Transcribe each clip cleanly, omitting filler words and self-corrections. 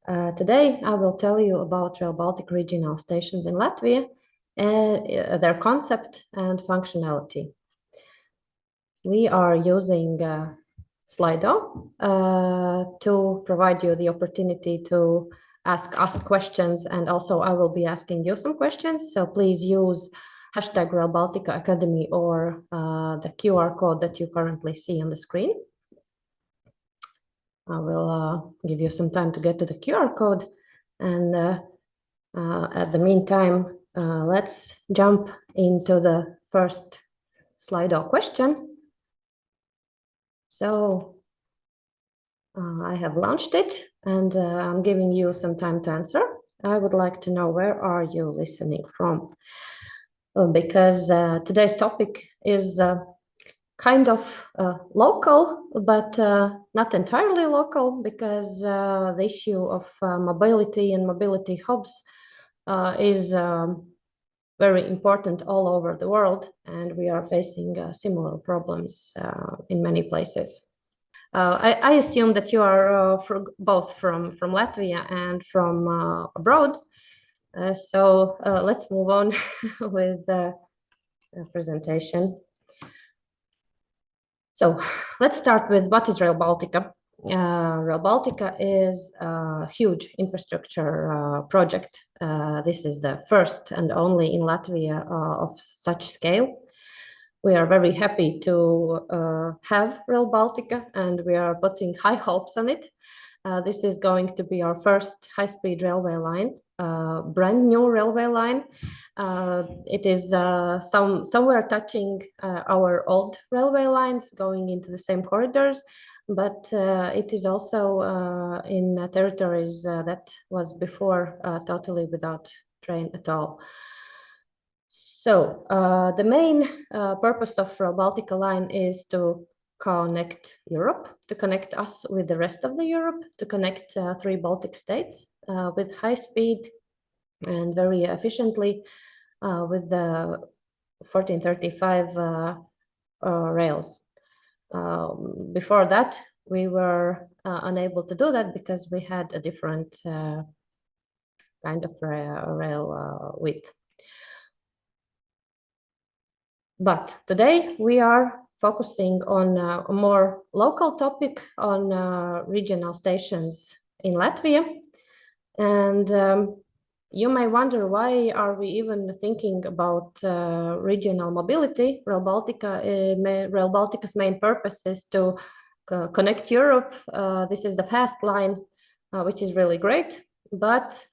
Today, I will tell you about Rail Baltica regional stations in Latvia, and their concept and functionality. We are using Slido to provide you the opportunity to ask us questions, and also I will be asking you some questions. So please use hashtag Rail Baltica Academy or the QR code that you currently see on the screen. I will give you some time to get to the QR code, and at the meantime, let's jump into the first Slido question. So I have launched it, and I'm giving you some time to answer. I would like to know, where are you listening from? Because today's topic is kind of local, but not entirely local, because the issue of mobility and mobility hubs is very important all over the world, and we are facing similar problems in many places. I assume that you are both from Latvia and from abroad, so let's move on with the presentation. So let's start with what is Rail Baltica. Rail Baltica is a huge infrastructure project. This is the first and only in Latvia of such scale. We are very happy to have Rail Baltica, and we are putting high hopes on it. This is going to be our first high-speed railway line, brand new railway line. It is somewhere touching our old railway lines, going into the same corridors, but it is also in territories that was before totally without train at all. So the main purpose of Rail Baltica line is to connect Europe, to connect us with the rest of the Europe, to connect 3 Baltic states with high speed and very efficiently with the 1435 rails. Before that, we were unable to do that because we had a different kind of rail width. But today we are focusing on a more local topic, on regional stations in Latvia. And you may wonder, why are we even thinking about regional mobility? Rail Baltica's main purpose is to connect Europe. This is the fast line, which is really great, but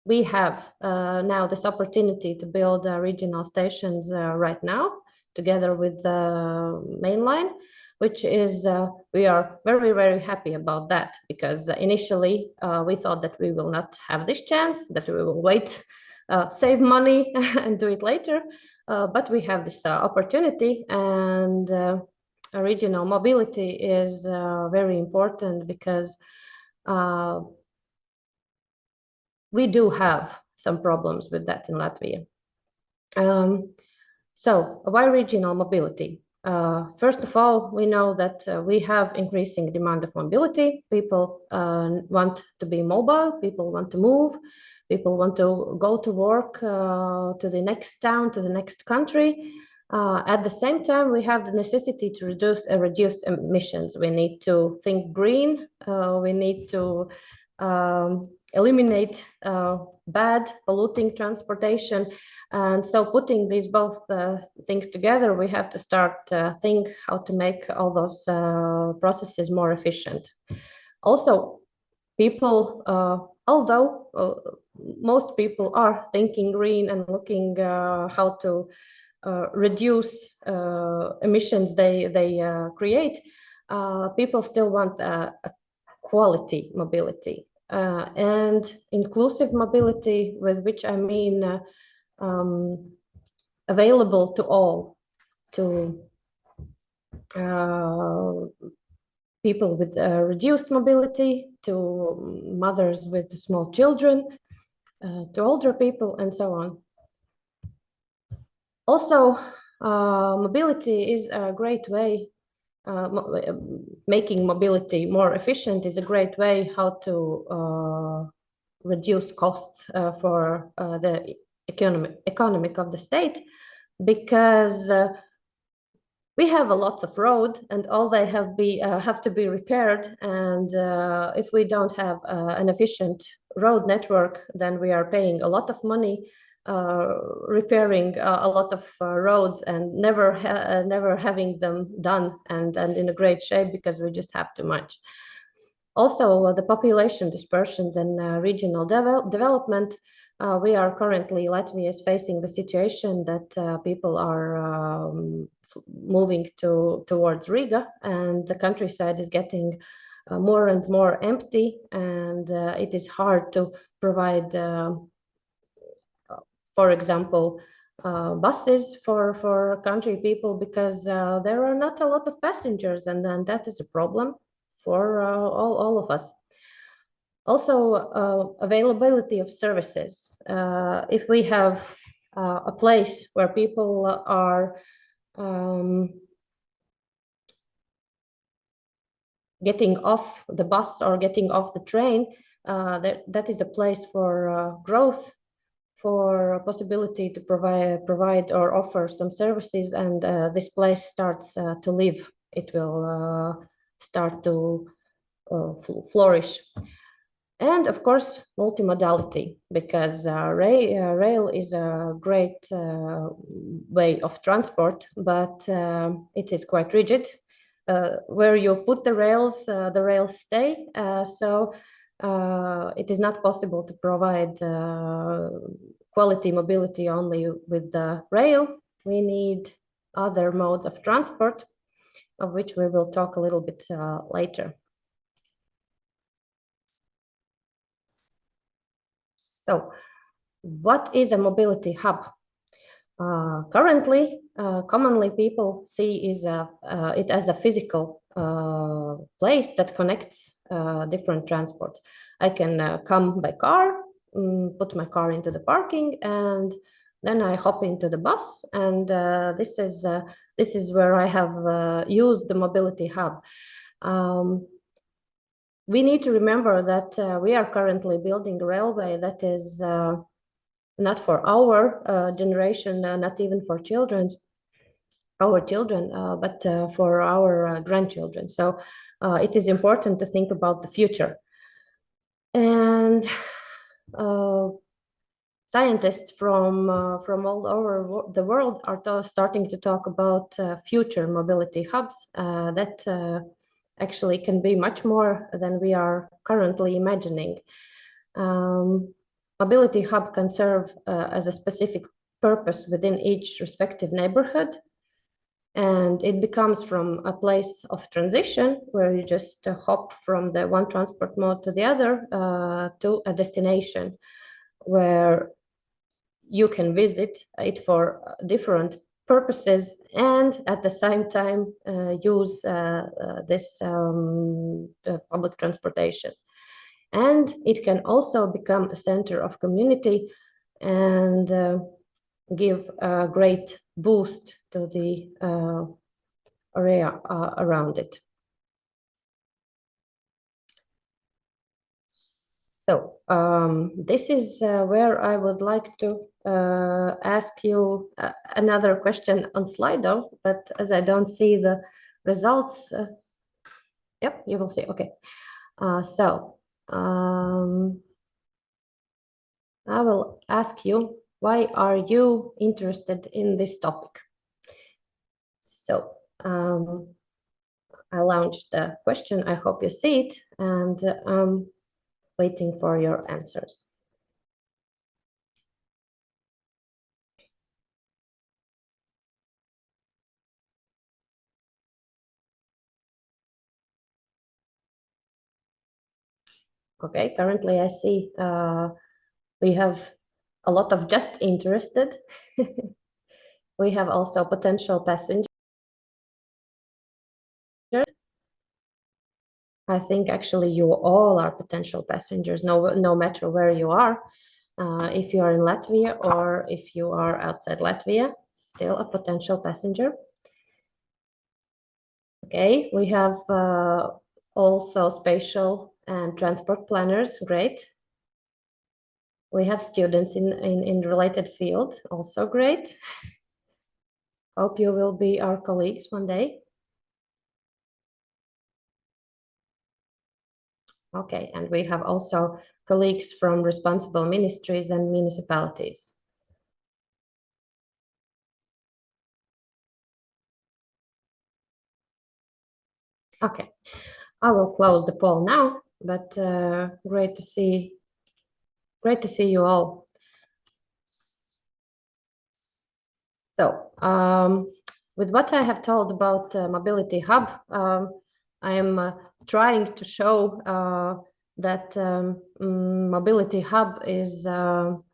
we have now this opportunity to build regional stations right now, together with the main line, which is, we are very, very happy about that, because initially we thought that we will not have this chance, that we will wait, save money and do it later, but we have this opportunity, and regional mobility is very important, because we do have some problems with that in Latvia. So why regional mobility? First of all, we know that we have increasing demand of mobility. People want to be mobile, people want to move, people want to go to work to the next town, to the next country. At the same time, we have the necessity to reduce emissions. We need to think green, we need to eliminate bad polluting transportation, and so putting these both things together, we have to start think how to make all those processes more efficient. Also, people, although most people are thinking green and looking how to reduce emissions they create, people still want a quality mobility. And inclusive mobility, with which I mean available to all, to people with reduced mobility, to mothers with small children, to older people, and so on. Also, mobility is a great way making mobility more efficient is a great way how to reduce costs for the economic of the state, because we have a lot of road and all they have to be repaired, and if we don't have an efficient road network, then we are paying a lot of money repairing a lot of roads and never having them done and in a great shape, because we just have too much. Also, the population dispersions and regional development. We are currently, Latvia is facing the situation that people are moving towards Riga, and the countryside is getting more and more empty, and it is hard to provide for example, buses for country people, because there are not a lot of passengers, and then that is a problem for all of us. Also, availability of services. If we have a place where people are getting off the bus or getting off the train, that is a place for growth, for a possibility to provide or offer some services, and this place starts to live. It will start to flourish. And of course, multimodality, because rail is a great way of transport, but it is quite rigid. Where you put the rails stay. So it is not possible to provide quality mobility only with the rail. We need other modes of transport, of which we will talk a little bit later. So, what is a mobility hub? Currently, commonly people see it as a physical place that connects different transports. I can come by car, put my car into the parking, and then I hop into the bus, and this is where I have used the mobility hub. We need to remember that we are currently building a railway that is not for our generation, not even for our children, but for our grandchildren. So it is important to think about the future. And scientists from all over the world are starting to talk about future mobility hubs that actually can be much more than we are currently imagining. Mobility hub can serve as a specific purpose within each respective neighborhood, and it becomes from a place of transition where you just hop from the one transport mode to the other to a destination where you can visit it for different purposes and at the same time use this public transportation. And it can also become a center of community and give a great boost to the area around it. So this is where I would like to ask you another question on Slido, but as I don't see the results, yep, you will see, okay. I will ask you, why are you interested in this topic? So I launched the question, I hope you see it, and I'm waiting for your answers. Okay, currently I see we have a lot of just interested. We have also potential passengers. I think actually you all are potential passengers, no matter where you are. If you are in Latvia or if you are outside Latvia, still a potential passenger. Okay, we have also spatial and transport planners, great. We have students in related fields, also great. Hope you will be our colleagues one day. Okay, and we have also colleagues from responsible ministries and municipalities. Okay, I will close the poll now, but great to see you all. So, with what I have told about Mobility Hub, I am trying to show that Mobility Hub is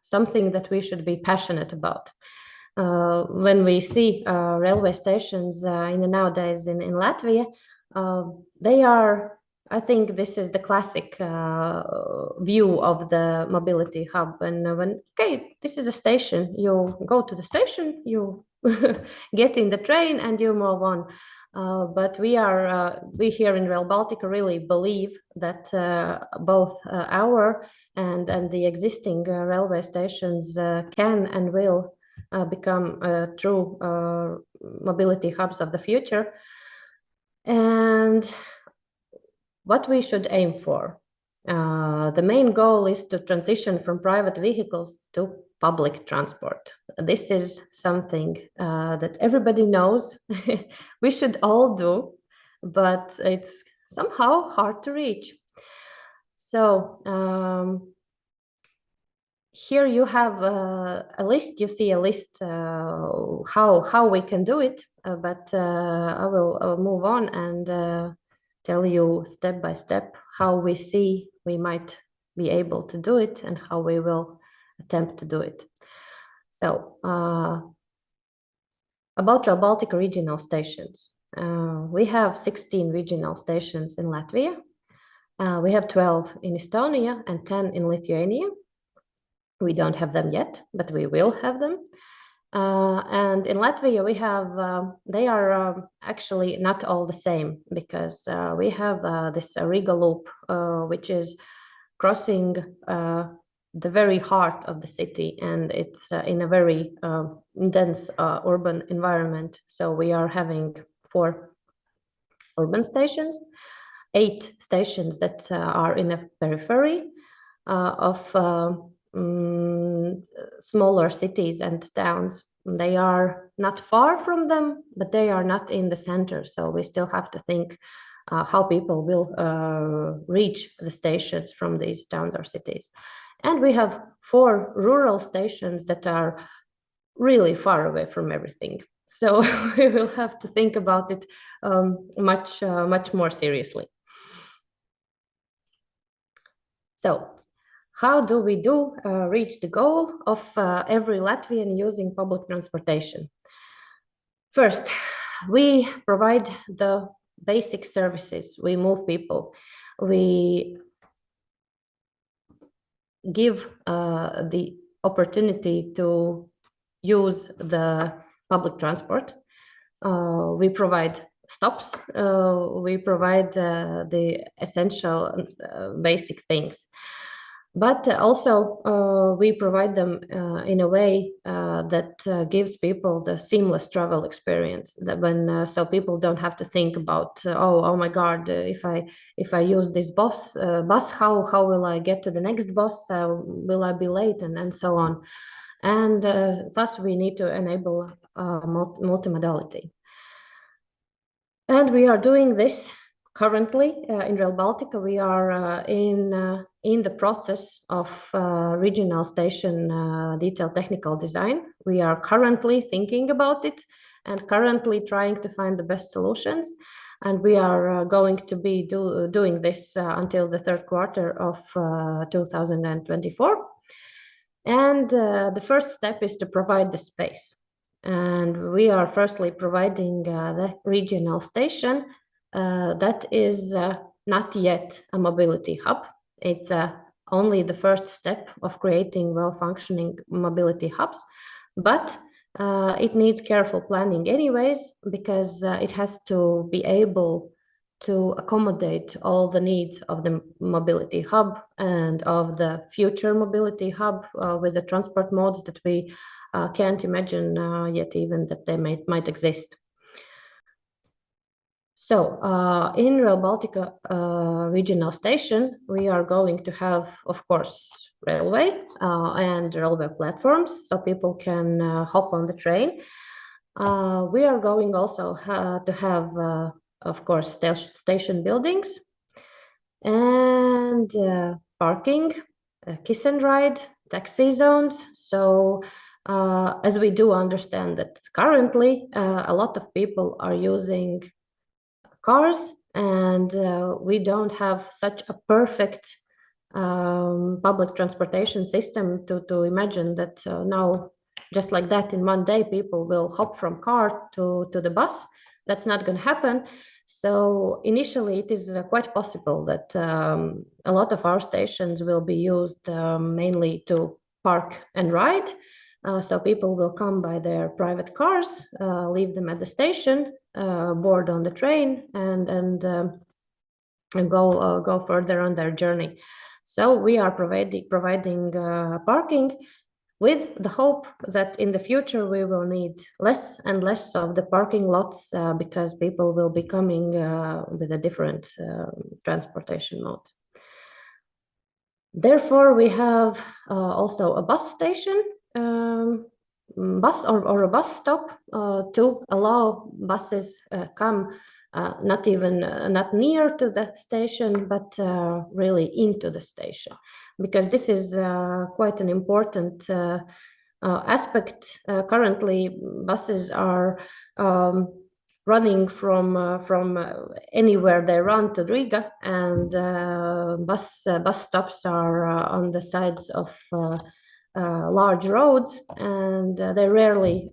something that we should be passionate about. When we see railway stations nowadays in Latvia, they are, I think this is the classic view of the Mobility Hub. And okay, this is a station, you go to the station, you get in the train and you move on. But we here in Rail Baltica really believe that both our and the existing railway stations can and will become true mobility hubs of the future. And what we should aim for. The main goal is to transition from private vehicles to public transport. This is something that everybody knows we should all do, but it's somehow hard to reach. So here you have a list, you see a list how we can do it, but I will move on and tell you step by step how we see we might be able to do it and how we will attempt to do it. So about Rail Baltica regional stations. We have 16 regional stations in Latvia. We have 12 in Estonia and 10 in Lithuania. We don't have them yet, but we will have them. And in Latvia, we have, they are actually not all the same, because we have this Riga loop, which is crossing the very heart of the city, and it's in a very dense urban environment. So we are having 4 urban stations, 8 stations that are in a periphery of smaller cities and towns. They are not far from them, but they are not in the center. So we still have to think how people will reach the stations from these towns or cities. And we have 4 rural stations that are really far away from everything. So we will have to think about it much more seriously. So how do we reach the goal of every Latvian using public transportation? First, we provide the basic services. We move people. We give the opportunity to use the public transport. We provide stops. We provide the essential basic things. But also we provide them in a way that gives people the seamless travel experience. That when so people don't have to think about oh my God, if I use this bus, how will I get to the next bus? Will I be late and so on? And thus we need to enable multimodality. And we are doing this currently in Rail Baltica. We are in the process of regional station detailed technical design. We are currently thinking about it and currently trying to find the best solutions. And we are going to be doing this until the 3rd quarter of 2024. And the first step is to provide the space. And we are firstly providing the regional station that is not yet a mobility hub. It's only the first step of creating well-functioning mobility hubs. But it needs careful planning anyways, because it has to be able to accommodate all the needs of the mobility hub and of the future mobility hub with the transport modes that we can't imagine yet even that they might exist. So in Rail Baltica regional station, we are going to have, of course, railway and railway platforms, so people can hop on the train. We are going also to have, of course, station buildings and parking, kiss and ride, taxi zones. So as we do understand that currently a lot of people are using cars, and we don't have such a perfect public transportation system to imagine that now, just like that, in one day, people will hop from car to the bus. That's not going to happen. So initially, it is quite possible that a lot of our stations will be used mainly to park and ride. So people will come by their private cars, leave them at the station, board on the train, and go further on their journey. So we are providing parking with the hope that in the future we will need less and less of the parking lots because people will be coming with a different transportation mode. Therefore, we have also a bus station, bus or a bus stop to allow buses come not near to the station, but really into the station, because this is quite an important aspect. Currently, buses are running from anywhere they run to Riga, and bus stops are on the sides of large roads, and they rarely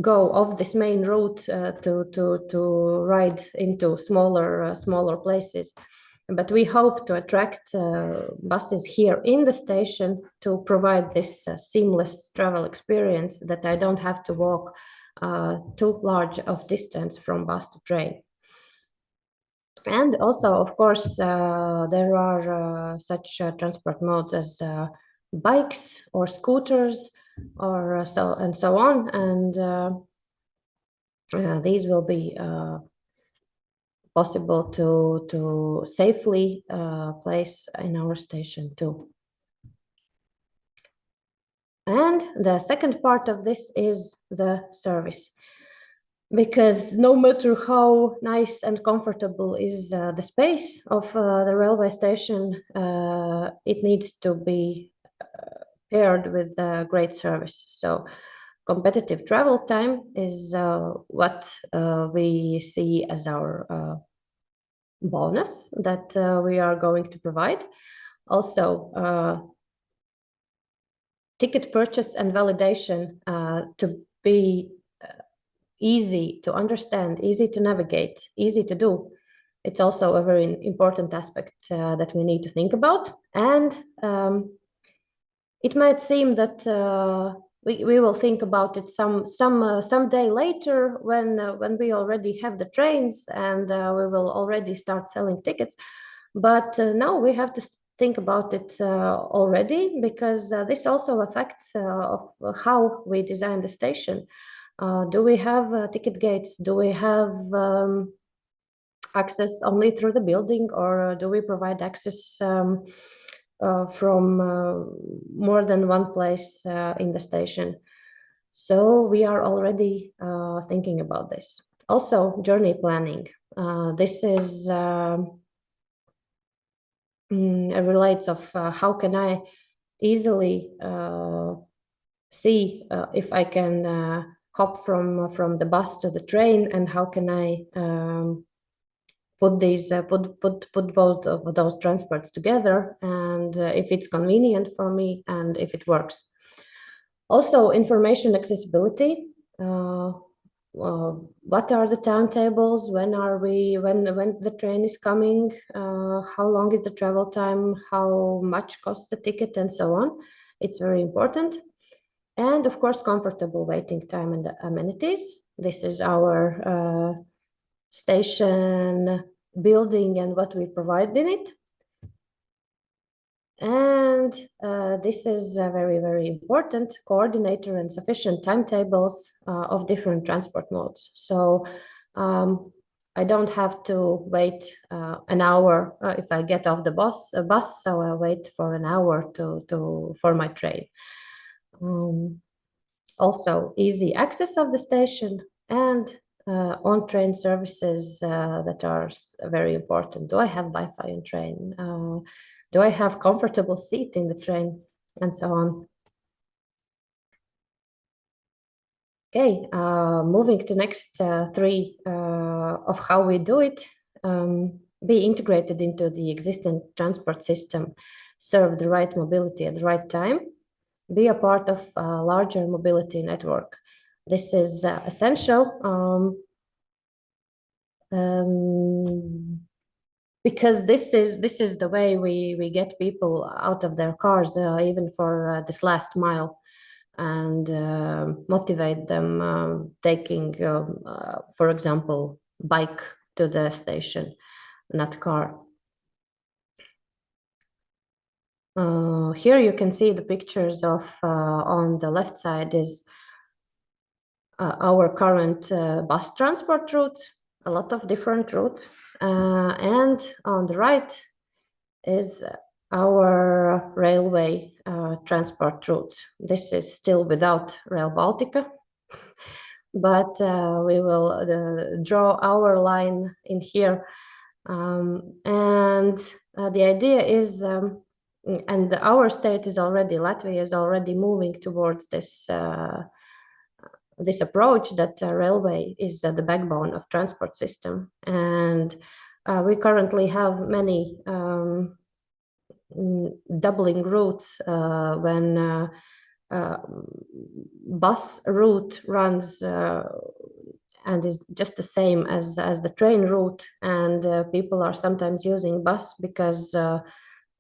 go off this main route to ride into smaller places. But we hope to attract buses here in the station to provide this seamless travel experience, that I don't have to walk too large of distance from bus to train. And also, of course, there are such transport modes as bikes or scooters or so on, and these will be possible to safely place in our station too. And the second part of this is the service, because no matter how nice and comfortable is the space of the railway station, it needs to be paired with great service. So competitive travel time is what we see as our bonus that we are going to provide. Also, ticket purchase and validation to be easy to understand, easy to navigate, easy to do. It's also a very important aspect that we need to think about. And it might seem that we will think about it some day later when we already have the trains and we will already start selling tickets. But now we have to think about it already, because this also affects of how we design the station. Do we have ticket gates? Do we have access only through the building, or do we provide access from more than one place in the station? So we are already thinking about this. Also, journey planning. This is relates of how can I easily see if I can hop from the bus to the train, and how can I put these put both of those transports together, and if it's convenient for me and if it works. Also, information accessibility. What are the timetables? When the train is coming? How long is the travel time? How much costs the ticket, and so on? It's very important. And of course, comfortable waiting time and amenities. This is our station building and what we provide in it. And this is very, very important, coordinator and sufficient timetables of different transport modes. So I don't have to wait an hour if I get off the bus, so I wait for an hour for my train. Also easy access of the station and on-train services that are very important. Do I have Wi-Fi on train? Do I have comfortable seat in the train? And so on. Okay, moving to next three of how we do it. Be integrated into the existing transport system, serve the right mobility at the right time, be a part of a larger mobility network. This is essential because this is the way we get people out of their cars, even for this last mile, and motivate them taking, for example, bike to the station, not car. Here you can see the pictures of, on the left side is our current bus transport route, a lot of different routes. And on the right is our railway transport route. This is still without Rail Baltica, but we will draw our line in here. And the idea is, and our state is already, Latvia is already moving towards this this approach that railway is the backbone of transport system. And we currently have many doubling routes when bus route runs and is just the same as the train route, and people are sometimes using bus because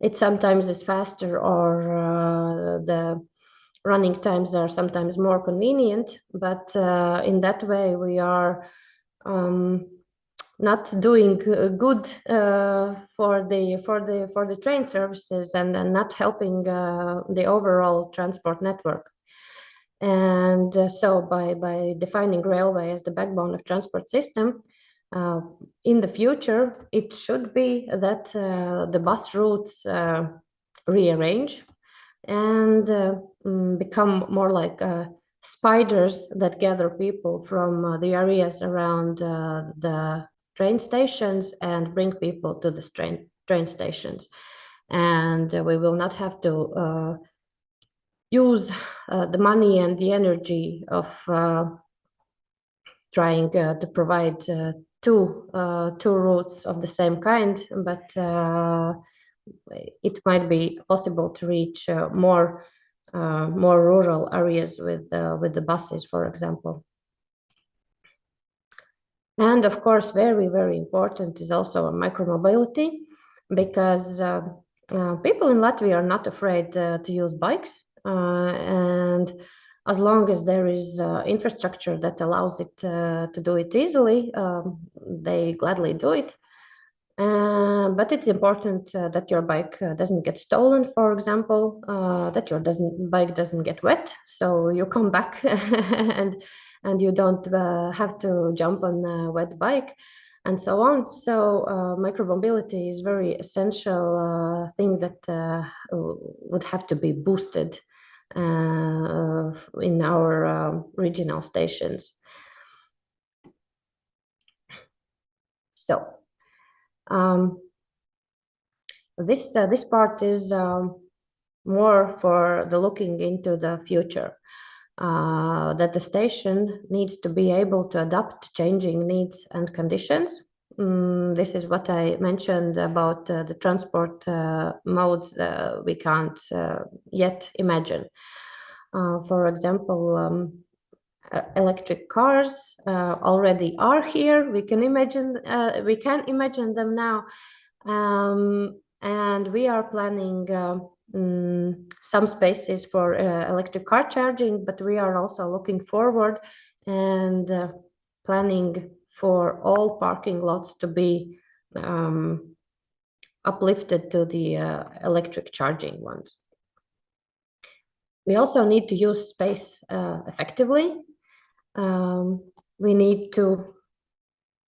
it sometimes is faster, or the running times are sometimes more convenient. But in that way we are not doing good for the train services, and not helping the overall transport network. And so by defining railway as the backbone of transport system, in the future it should be that the bus routes rearrange and become more like spiders that gather people from the areas around the train stations and bring people to the train stations. And we will not have to use the money and the energy of trying to provide two routes of the same kind, but it might be possible to reach more rural areas with the buses, for example. And of course, very, very important is also micromobility, because people in Latvia are not afraid to use bikes, and as long as there is infrastructure that allows it to do it easily, they gladly do it. But it's important that your bike doesn't get stolen, for example, that your bike doesn't get wet, so you come back and you don't have to jump on a wet bike, and so on. So micromobility is very essential thing that would have to be boosted in our regional stations. So this part is more for the looking into the future, that the station needs to be able to adapt to changing needs and conditions. This is what I mentioned about the transport modes we can't yet imagine. For example, electric cars already are here. We can imagine them now, and we are planning some spaces for electric car charging, but we are also looking forward and planning for all parking lots to be uplifted to the electric charging ones. We also need to use space effectively. We need to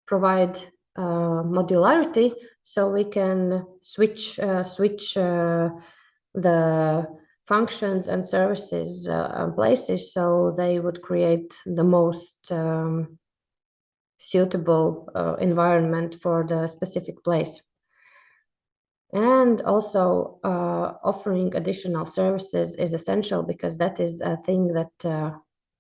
provide modularity so we can switch the functions and services places so they would create the most suitable environment for the specific place. And also offering additional services is essential because that is a thing that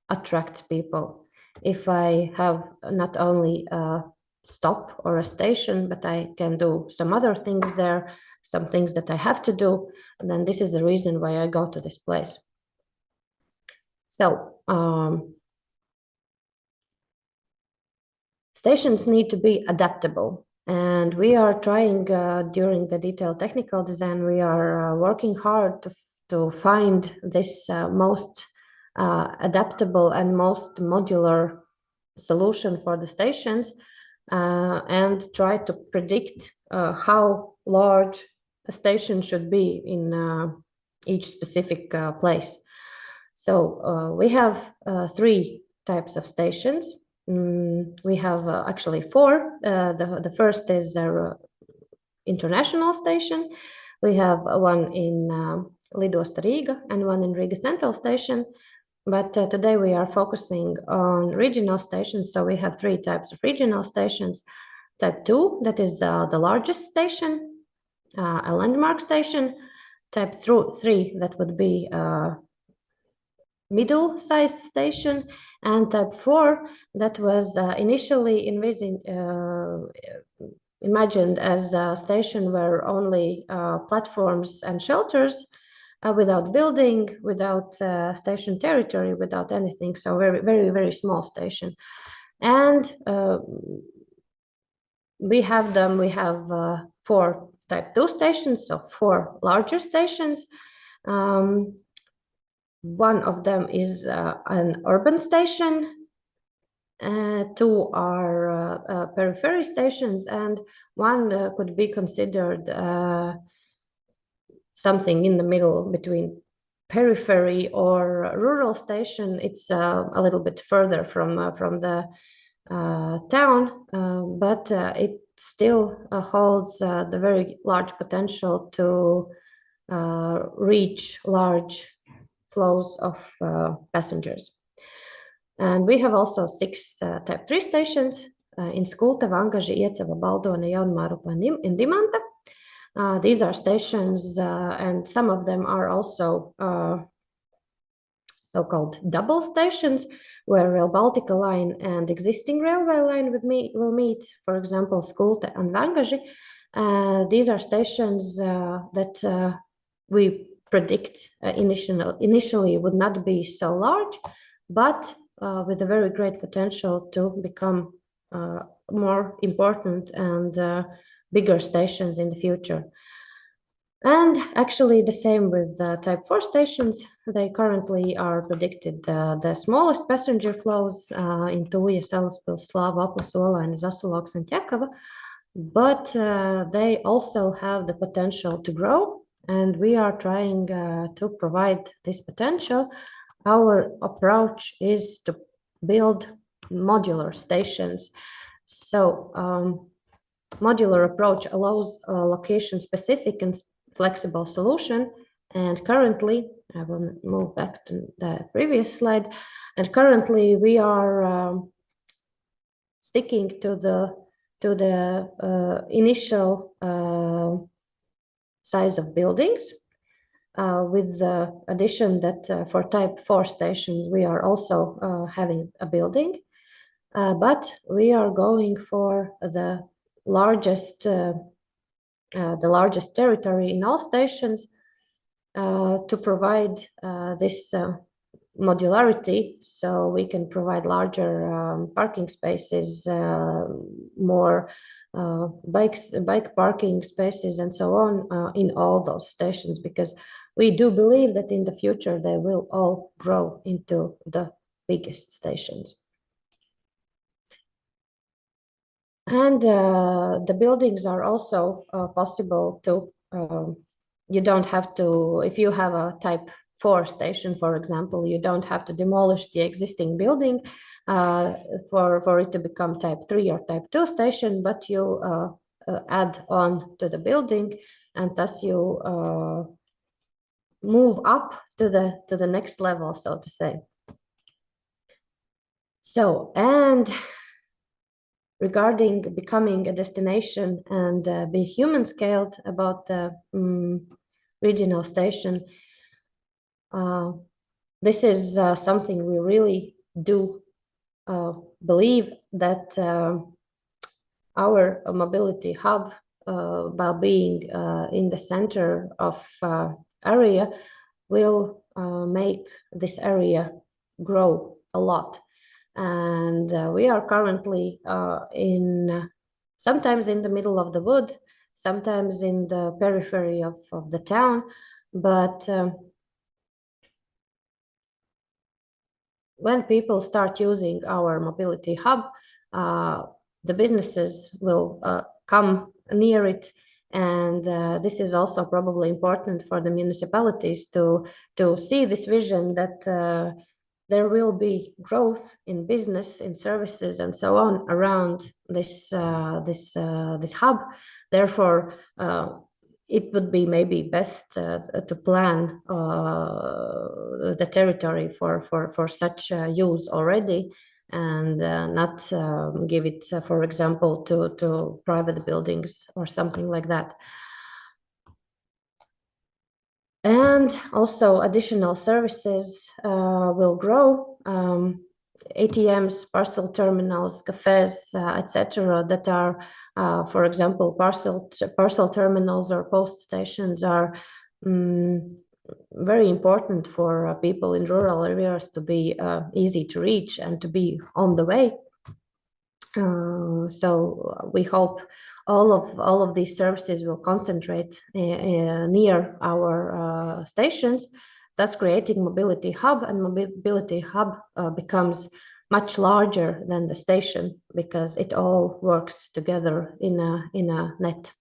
attracts people. If I have not only a stop or a station, but I can do some other things there, some things that I have to do, and then this is the reason why I go to this place. So stations need to be adaptable. And we are trying during the detailed technical design, we are working hard to find this most adaptable and most modular solution for the stations and try to predict how large a station should be in each specific place. So we have 3 types of stations. We have actually 4. The first is our international station. We have one in Lidosta Riga and one in Riga Central Station. But today we are focusing on regional stations. So we have 3 types of regional stations. Type 2, that is the largest station, a landmark station. Type 3, that would be middle-sized station, and type 4 that was initially imagined as a station where only platforms and shelters without building, without station territory, without anything, so very, very, very small station. And we have 4 type 2 stations, so 4 larger stations. One of them is an urban station, 2 are periphery stations, and 1 could be considered something in the middle between periphery or rural station. It's a little bit further from the town, but it still holds the very large potential to reach large flows of passengers. And we have also 6 type 3 stations in Skulta, Vangaži, Iecava, Baldona, Jaunmārupa, and Dimanta. These are stations, and some of them are also so-called double stations, where Rail Baltica line and existing railway line will meet, for example, Skulta and Vangaži. These are stations that we predict initially would not be so large, but with a very great potential to become more important and bigger stations in the future. And actually the same with type 4 stations. They currently are predicted the smallest passenger flows in Tuja, Salaspils, Slava, Aplis, Olaine, Zasaloks, and Ķekava, but they also have the potential to grow. And we are trying to provide this potential. Our approach is to build modular stations. So modular approach allows a location-specific and flexible solution. And currently, I will move back to the previous slide. And currently, we are sticking to the initial size of buildings, with the addition that for type 4 stations we are also having a building, but we are going for the largest territory in all stations to provide this modularity, so we can provide larger parking spaces, more bike parking spaces, and so on in all those stations, because we do believe that in the future they will all grow into the biggest stations. And the buildings are also possible to, you don't have to, if you have a type 4 station, for example, you don't have to demolish the existing building for it to become type 3 or type 2 station, but you add on to the building, and thus you move up to the next level, so to say. So, and regarding becoming a destination and be human scaled about the regional station, this is something we really do believe that our mobility hub, by being in the center of area, will make this area grow a lot. And we are currently sometimes in the middle of the wood, sometimes in the periphery of the town, but when people start using our mobility hub, the businesses will come near it, and this is also probably important for the municipalities to see this vision that there will be growth in business, in services, and so on around this hub. Therefore, it would be maybe best to plan the territory for such use already, and not give it, for example, to private buildings or something like that. And also additional services will grow, ATMs, parcel terminals, cafes, etc. that are, for example, parcel terminals or post stations are very important for people in rural areas to be easy to reach and to be on the way. So we hope all of these services will concentrate near our stations, thus creating mobility hub, and mobility hub becomes much larger than the station because it all works together in a net.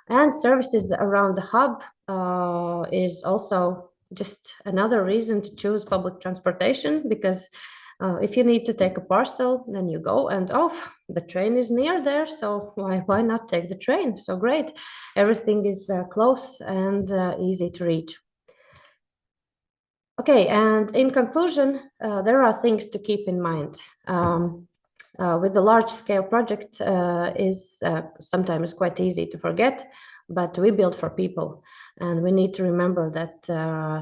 And services around the hub is also just another reason to choose public transportation, because if you need to take a parcel, then you go and the train is near there, so why not take the train? So great, everything is close and easy to reach. Okay, and in conclusion, there are things to keep in mind. With the large-scale project is sometimes quite easy to forget, but we build for people, and we need to remember that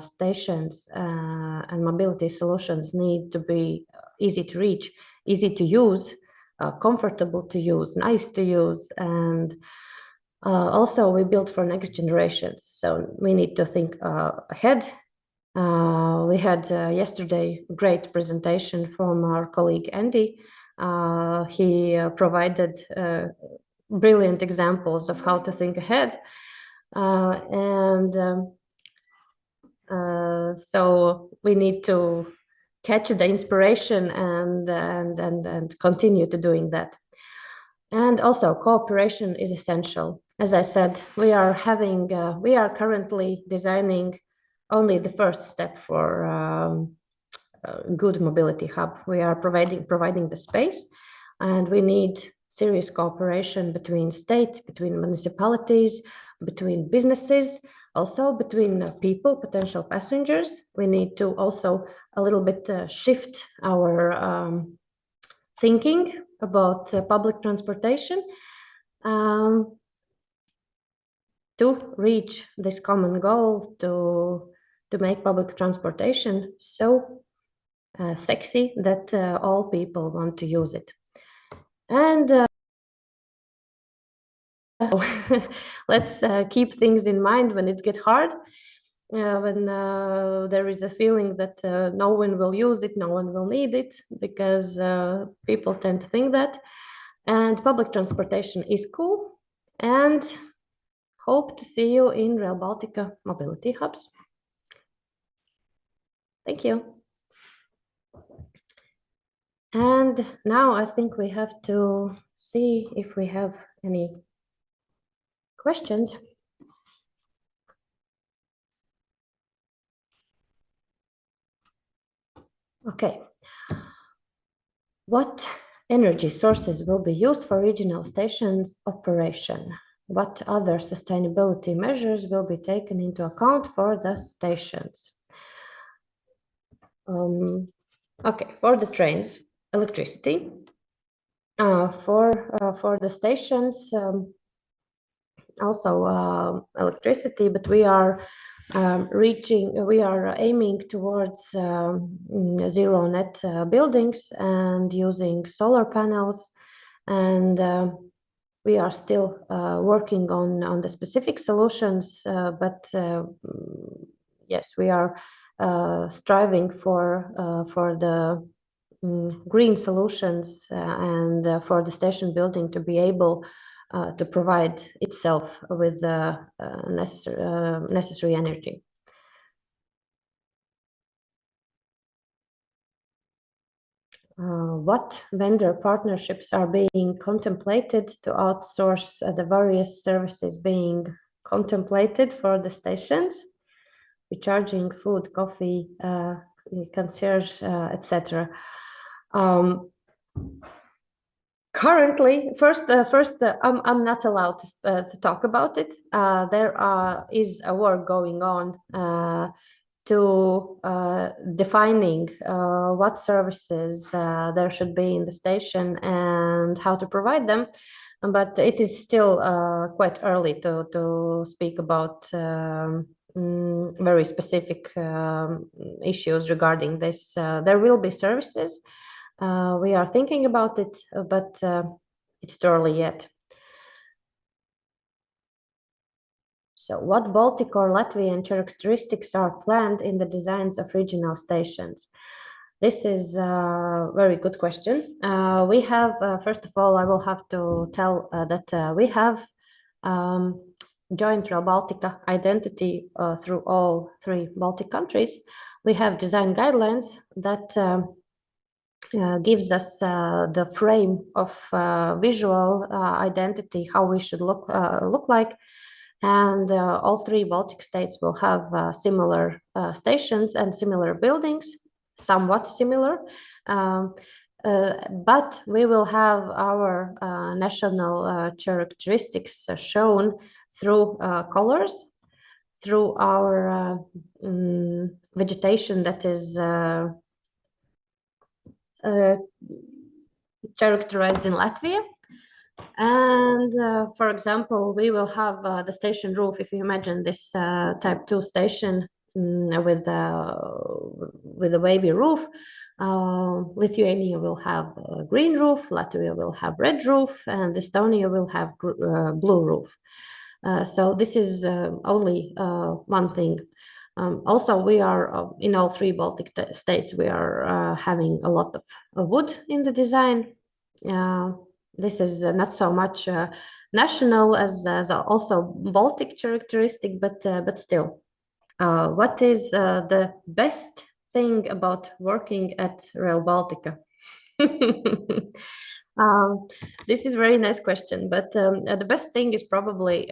stations and mobility solutions need to be easy to reach, easy to use, comfortable to use, nice to use, and also we build for next generations. So we need to think ahead. We had yesterday a great presentation from our colleague Andy. He provided brilliant examples of how to think ahead, so we need to catch the inspiration and continue to doing that. And also cooperation is essential. As I said, we are currently designing only the first step for good mobility hub. We are providing the space, and we need serious cooperation between state, between municipalities, between businesses, also between people, potential passengers. We need to also a little bit shift our thinking about public transportation to reach this common goal, to make public transportation so sexy that all people want to use it. And let's keep things in mind when it gets hard. when there is a feeling that no one will use it, no one will need it, because people tend to think that. And public transportation is cool, and hope to see you in Rail Baltica mobility hubs. Thank you. And now I think we have to see if we have any questions. Okay. What energy sources will be used for regional stations operation? What other sustainability measures will be taken into account for the stations? Okay, for the trains, electricity. For the stations, also electricity, but we are aiming towards zero net buildings and using solar panels, and we are still working on the specific solutions, but yes, we are striving for the green solutions and for the station building to be able to provide itself with the necessary energy. What vendor partnerships are being contemplated to outsource the various services being contemplated for the stations, recharging, food, coffee, concierge, etc. Currently, I'm not allowed to talk about it. There is a work going on to defining what services there should be in the station and how to provide them, but it is still quite early to speak about very specific issues regarding this. There will be services. We are thinking about it, but it's too early yet. So what Baltic or Latvian characteristics are planned in the designs of regional stations? This is a very good question. We have, first of all, I will have to tell that we have joint Rail Baltica identity through all 3 Baltic countries. We have design guidelines that gives us the frame of visual identity, how we should look like, and all 3 Baltic states will have similar stations and similar buildings, somewhat similar, but we will have our national characteristics shown through colors, through our vegetation that is characterized in Latvia. And for example, we will have the station roof. If you imagine this type 2 station with a wavy roof, Lithuania will have a green roof, Latvia will have red roof, and Estonia will have blue roof. So this is only one thing. Also, we are in all 3 Baltic states, we are having a lot of wood in the design. This is not so much national as also Baltic characteristic, but still. What is the best thing about working at Rail Baltica? This is a very nice question, but the best thing is probably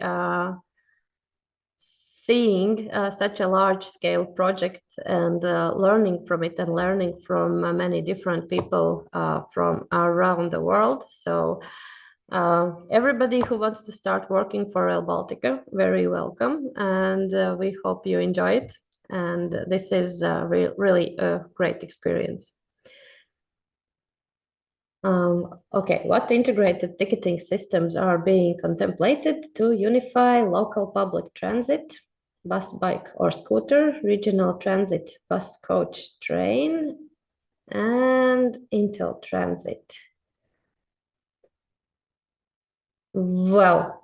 seeing such a large-scale project and learning from it and learning from many different people from around the world. So everybody who wants to start working for Rail Baltica, very welcome, and we hope you enjoy it. And this is really a great experience. Okay, what integrated ticketing systems are being contemplated to unify local public transit, bus, bike, or scooter, regional transit, bus, coach, train, and Intel transit? Well,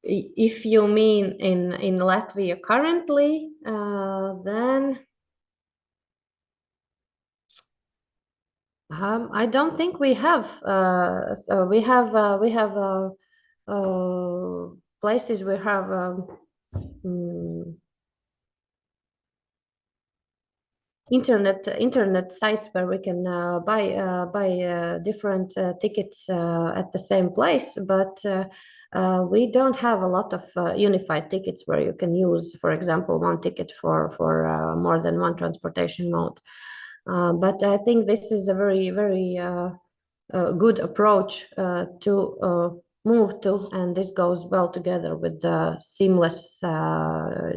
if you mean in Latvia currently, then I don't think we have. So we have places we have internet sites where we can buy different tickets at the same place, but we don't have a lot of unified tickets where you can use, for example, one ticket for more than one transportation mode. But I think this is a very good approach to move to, and this goes well together with the seamless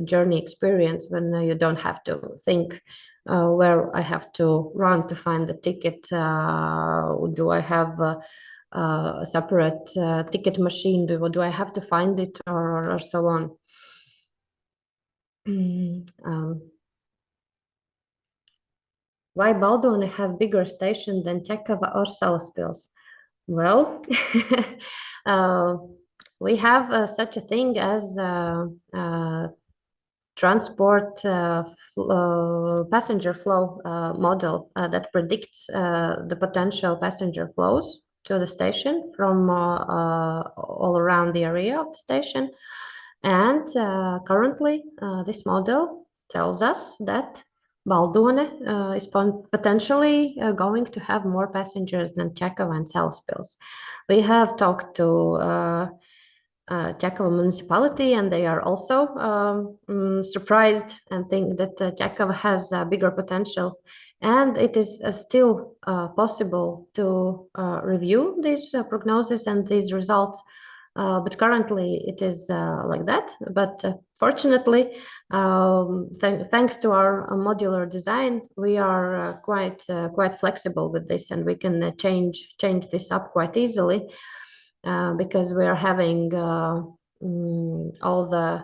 journey experience when you don't have to think where I have to run to find the ticket. Do I have a separate ticket machine? Do I have to find it, or so on? Why Baldone have bigger station than Čekava or Salaspils? Well, we have such a thing as transport passenger flow model that predicts the potential passenger flows to the station from all around the area of the station. And currently, this model tells us that Baldone is potentially going to have more passengers than Čekava and Salaspils. We have talked to Čekava municipality, and they are also surprised and think that Čekava has a bigger potential. And it is still possible to review these prognosis and these results. But currently it is like that. But fortunately, thanks to our modular design, we are quite flexible with this, and we can change this up quite easily because we are having all the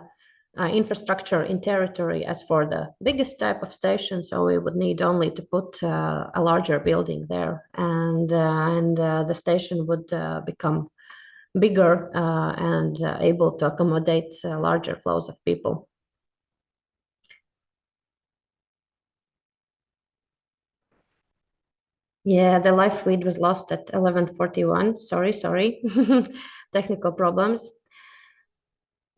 infrastructure in territory as for the biggest type of station. So we would need only to put a larger building there, and the station would become bigger and able to accommodate larger flows of people. Yeah, the live feed was lost at 11:41. Sorry. Technical problems.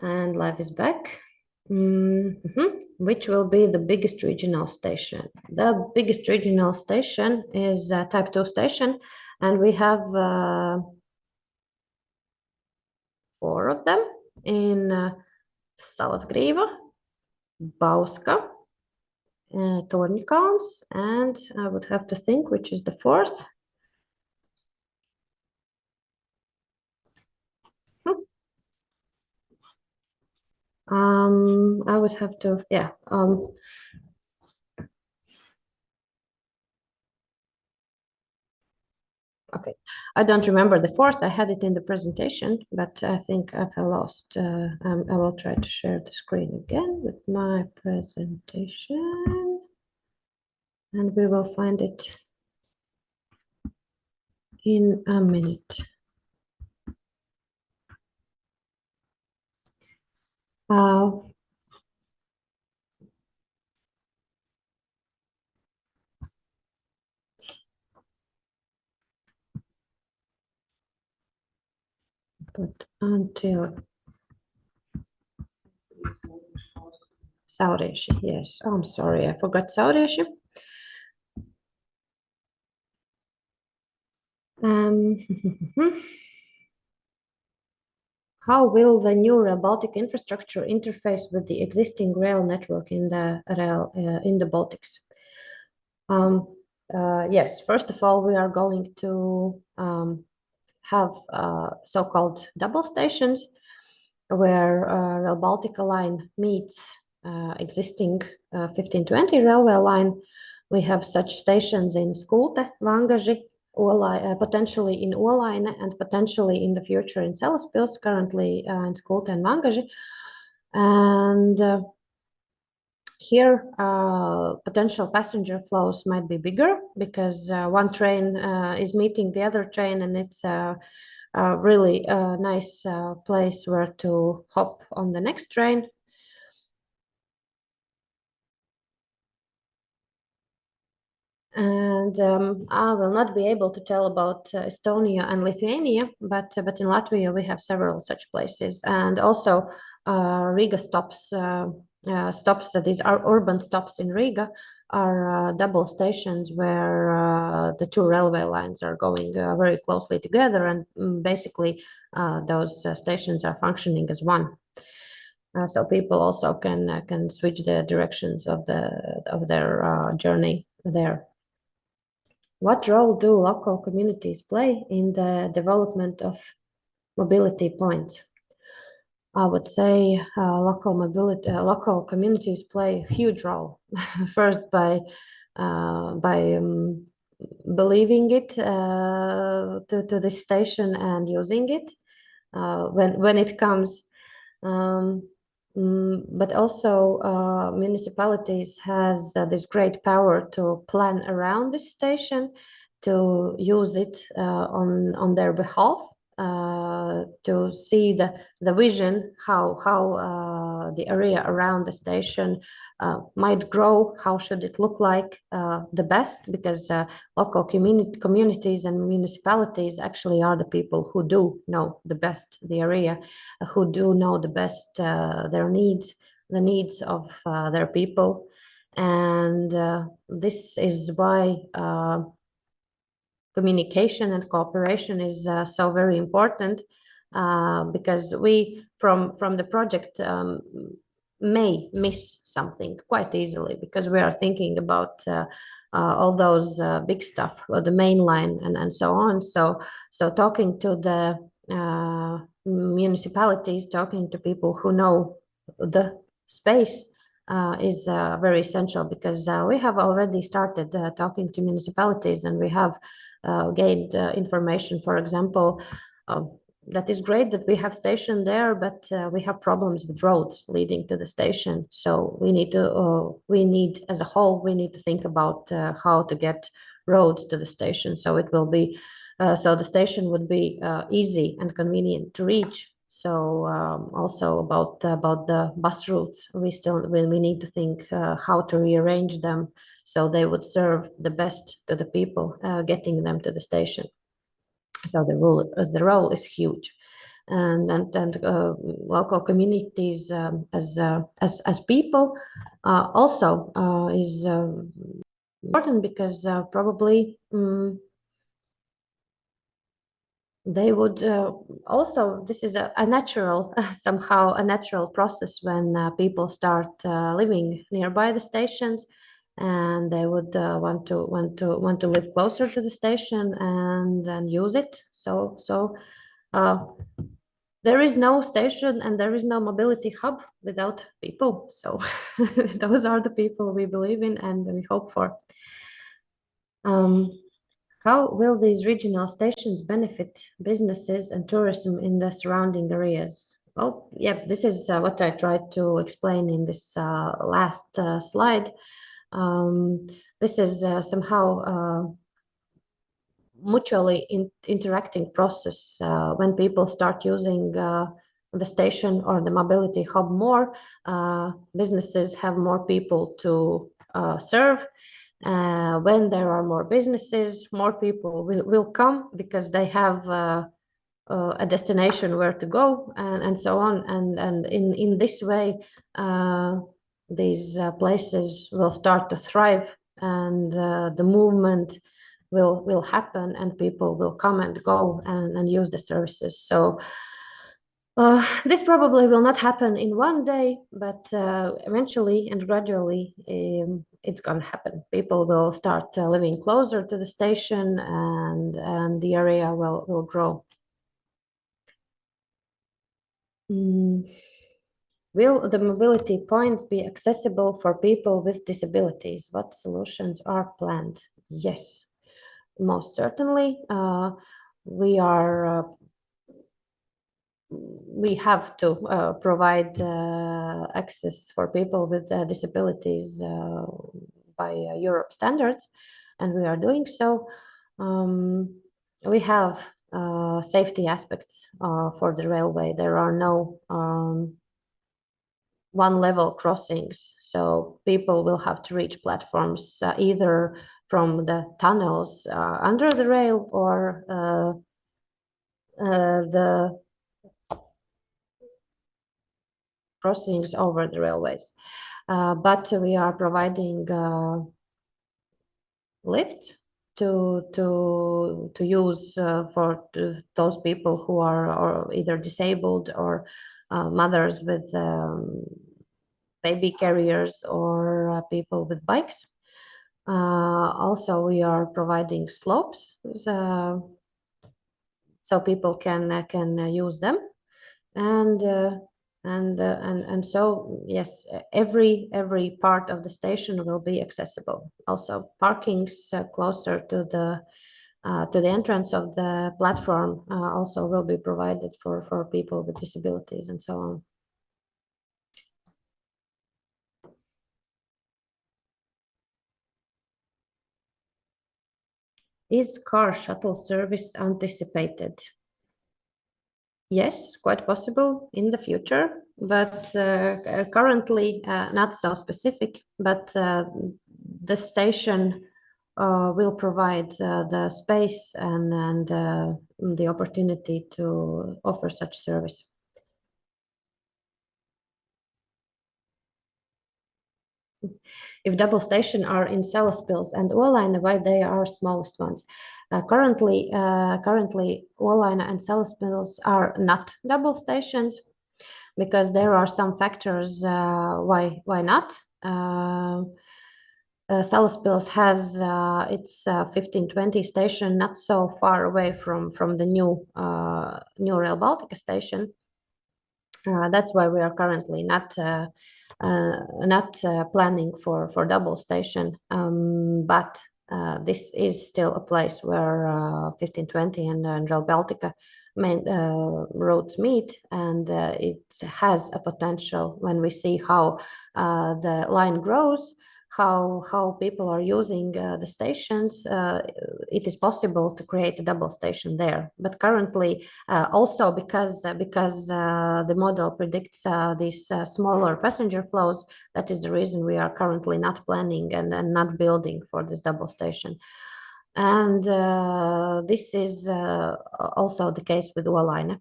And live is back. Which will be the biggest regional station? The biggest regional station is type 2 station, and we have 4 of them in Salaspils, Bauska, Torņkalns, and I would have to think which is the 4th. I would have to, okay, I don't remember the 4th. I had it in the presentation, but I think I've lost. I will try to share the screen again with my presentation, and we will find it in a minute. But until Saurieši, yes, I'm sorry, I forgot Saurieši. How will the new Rail Baltica infrastructure interface with the existing rail network in the Baltics? Yes, first of all, we are going to have so-called double stations where Rail Baltica line meets existing 1520 railway line. We have such stations in Skulte, Vangaži, potentially in Olaine, and potentially in the future in Salaspils, currently in Skulte and Vangaži. And here potential passenger flows might be bigger because one train is meeting the other train, and it's really nice place where to hop on the next train. And I will not be able to tell about Estonia and Lithuania, but in Latvia we have several such places, and also Riga stops. Stops, these are urban stops in Riga, are double stations where the two railway lines are going very closely together, and basically those stations are functioning as one. So people also can switch the directions of their journey there. What role do local communities play in the development of mobility points? I would say local communities play a huge role. First, by believing it to this station and using it when it comes. But also municipalities has this great power to plan around this station, to use it on their behalf, to see the vision, how the area around the station might grow, how should it look like the best, because local communities and municipalities actually are the people who do know the best the area, who do know the best their needs, the needs of their people. And this is why communication and cooperation is so very important, because we from the project may miss something quite easily, because we are thinking about all those big stuff, the main line and so on. So talking to the municipalities, talking to people who know the space is very essential, because we have already started talking to municipalities, and we have gained information. For example, that is great that we have station there, but we have problems with roads leading to the station. So we need as a whole, we need to think about how to get roads to the station, so it will be so the station would be easy and convenient to reach. So also about the bus routes, we need to think how to rearrange them so they would serve the best to the people getting them to the station. So the role is huge, and local communities as people also is important, because probably they would also, this is a natural somehow a natural process when people start living nearby the stations, and they would want to live closer to the station and use it. So there is no station and there is no mobility hub without people. So those are the people we believe in and we hope for. How will these regional stations benefit businesses and tourism in the surrounding areas? Well, yeah, this is what I tried to explain in this last slide. This is somehow mutually interacting process. When people start using the station or the mobility hub more, businesses have more people to serve. When there are more businesses, more people will come, because they have a destination where to go, and so on. And in this way, these places will start to thrive, and the movement will happen, and people will come and go and use the services. So this probably will not happen in one day, but eventually and gradually it's going to happen. People will start living closer to the station, and the area will grow. Will the mobility points be accessible for people with disabilities? What solutions are planned? Yes, most certainly. We have to provide access for people with disabilities by Europe standards, and we are doing so. We have safety aspects for the railway. There are no one-level crossings, so people will have to reach platforms either from the tunnels under the rail or the crossings over the railways. But we are providing lift to use for those people who are either disabled or mothers with baby carriers or people with bikes. Also, we are providing slopes so people can use them, and so yes, every part of the station will be accessible. Also, parkings closer to the entrance of the platform also will be provided for people with disabilities and so on. Is car shuttle service anticipated? Yes, quite possible in the future, but currently not so specific. But the station will provide the space and the opportunity to offer such service. If double station are in Salaspils and Olaina, why they are smallest ones? Currently, Olaina and Salaspils are not double stations because there are some factors why not. Salaspils has its 1520 station not so far away from the new Rail Baltica station. That's why we are currently not planning for double station, but this is still a place where 1520 and Rail Baltica main roads meet, and it has a potential when we see how the line grows, how people are using the stations. It is possible to create a double station there, but currently also because the model predicts these smaller passenger flows, that is the reason we are currently not planning and not building for this double station. And this is also the case with Olaina.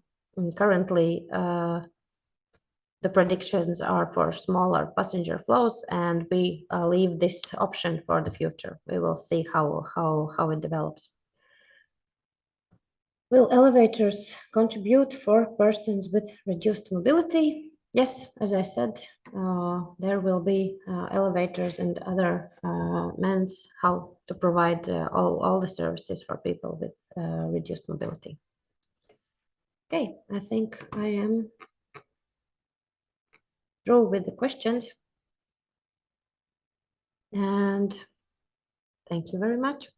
Currently the predictions are for smaller passenger flows, and we leave this option for the future. We will see how it develops. Will elevators contribute for persons with reduced mobility? Yes, as I said, there will be elevators and other means how to provide all the services for people with reduced mobility. Okay, I think I am through with the questions, and thank you very much.